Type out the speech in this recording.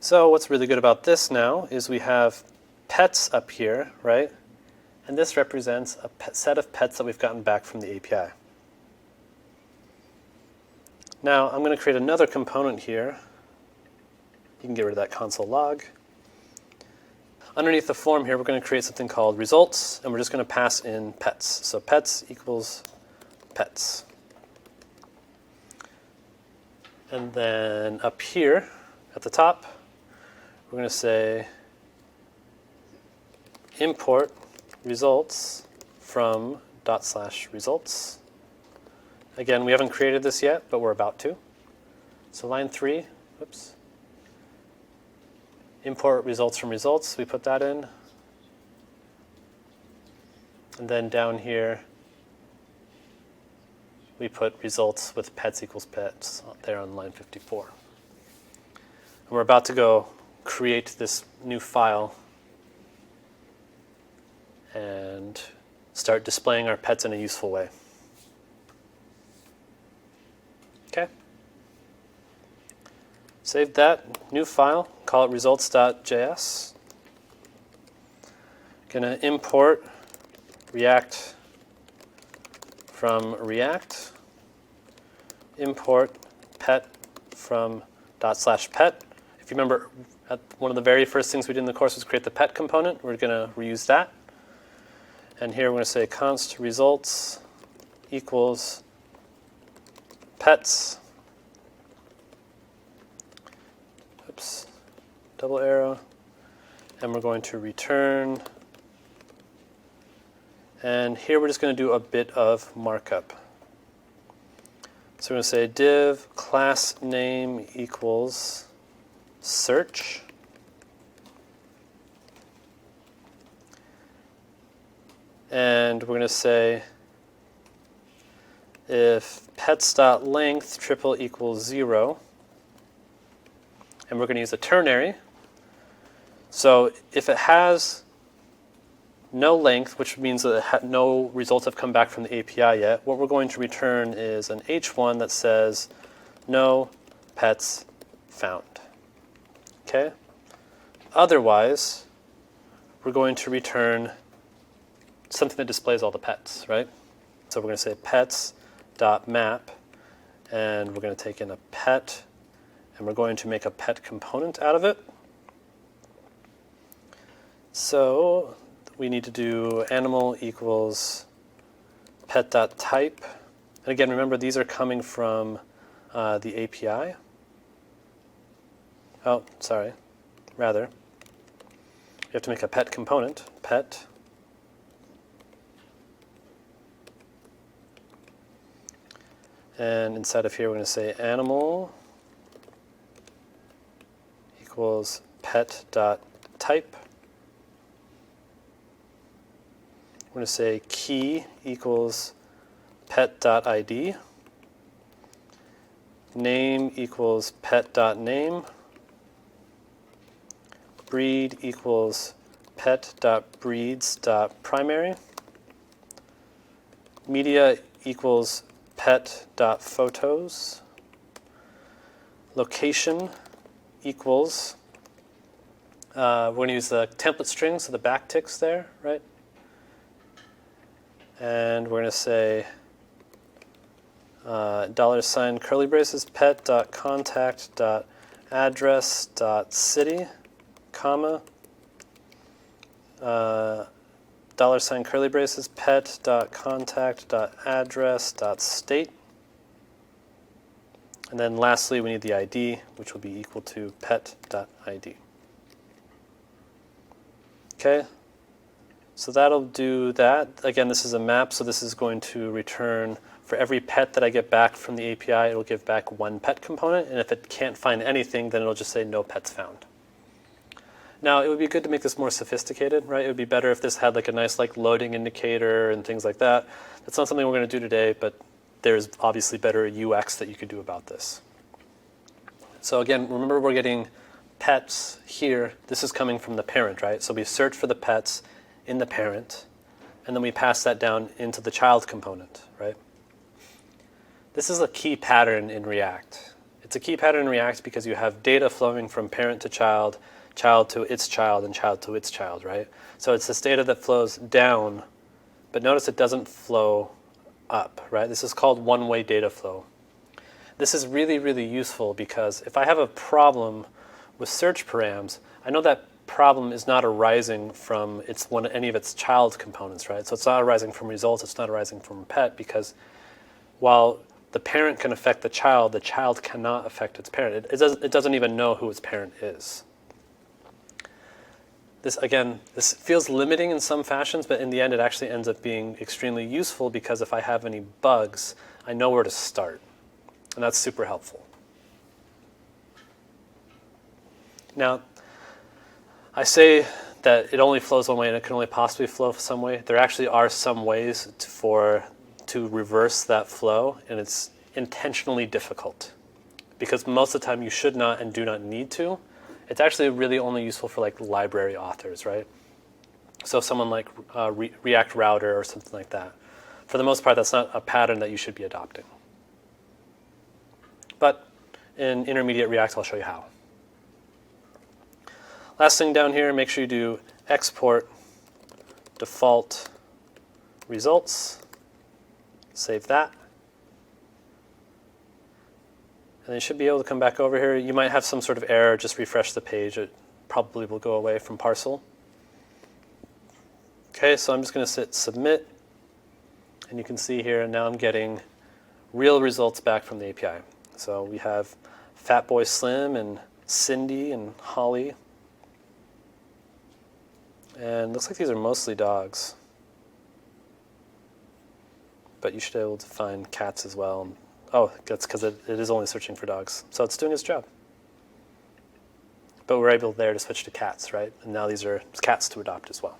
So what's really good about this now is we have pets up here, right? And this represents a set of pets that we've gotten back from the API. Now I'm going to create another component here. You can get rid of that console log. Underneath the form here, we're going to create something called results, and we're just going to pass in pets. So pets equals pets. And then up here at the top, we're going to say import results from /results. Again, we haven't created this yet, but we're about to. So line 3, whoops. Import results from results, we put that in. And then down here, we put results with pets equals pets there on line 54. And we're about to go create this new file and start displaying our pets in a useful way. Okay. Save that, new file, call it results.js. Gonna import React from React. Import pet from /pet. If you remember, one of the very first things we did in the course was create the pet component. We're gonna reuse that. And here we're gonna say const results equals pets. Oops, double arrow. And we're going to return. And here we're just going to do a bit of markup. So we're going to say div class name equals search. And we're going to say if pets.length triple equals 0, and we're going to use a ternary. So if it has no length, which means that no results have come back from the API yet, what we're going to return is an H1 that says no pets found. Okay? Otherwise, we're going to return something that displays all the pets, right? So we're going to say pets.map, and we're going to take in a pet, and we're going to make a pet component out of it. So we need to do animal equals pet.type. And again, remember, these are coming from the API. Oh, sorry. Rather, you have to make a pet component, pet. And inside of here, we're going to say animal equals pet.type. We're going to say key equals pet.id. Name equals pet.name. Breed equals pet.breeds.primary. Media equals pet.photos. Location equals, we're going to use the template string, so the backticks there, right? And we're going to say $ curly braces pet.contact.address.city, comma, $ curly braces pet.contact.address.state. And then lastly, we need the ID, which will be equal to pet.id. Okay, so that'll do that. Again, this is a map, so this is going to return, for every pet that I get back from the API, it'll give back one pet component, and if it can't find anything, then it'll just say no pets found. Now, it would be good to make this more sophisticated, right? It would be better if this had like a nice loading indicator and things like that. That's not something we're going to do today, but there's obviously better UX that you could do about this. So again, remember we're getting pets here. This is coming from the parent, right? So we search for the pets in the parent, and then we pass that down into the child component, right? This is a key pattern in React. It's a key pattern in React because you have data flowing from parent to child, child to its child, and child to its child, right? So it's this data that flows down, but notice it doesn't flow up, right? This is called one-way data flow. This is really, really useful because if I have a problem with search params, I know that problem is not arising from any of its child components, right? So it's not arising from results, it's not arising from pet, because while the parent can affect the child cannot affect its parent. It doesn't even know who its parent is. This feels limiting in some fashions, but in the end it actually ends up being extremely useful because if I have any bugs, I know where to start. And that's super helpful. Now, I say that it only flows one way and it can only possibly flow some way. There actually are some ways to reverse that flow, and it's intentionally difficult because most of the time you should not and do not need to. It's actually really only useful for like library authors, right? So someone like React Router or something like that. For the most part, that's not a pattern that you should be adopting. But in intermediate React, I'll show you how. Last thing down here, make sure you do export default results. Save that. And you should be able to come back over here. You might have some sort of error, just refresh the page. It probably will go away from parcel. Okay, so I'm just going to hit submit. And you can see here, now I'm getting real results back from the API. So we have Fatboy Slim and Cindy and Holly. And it looks like these are mostly dogs. But you should be able to find cats as well. Oh, that's because it is only searching for dogs. So it's doing its job. But we're able there to switch to cats, right? And now these are cats to adopt as well.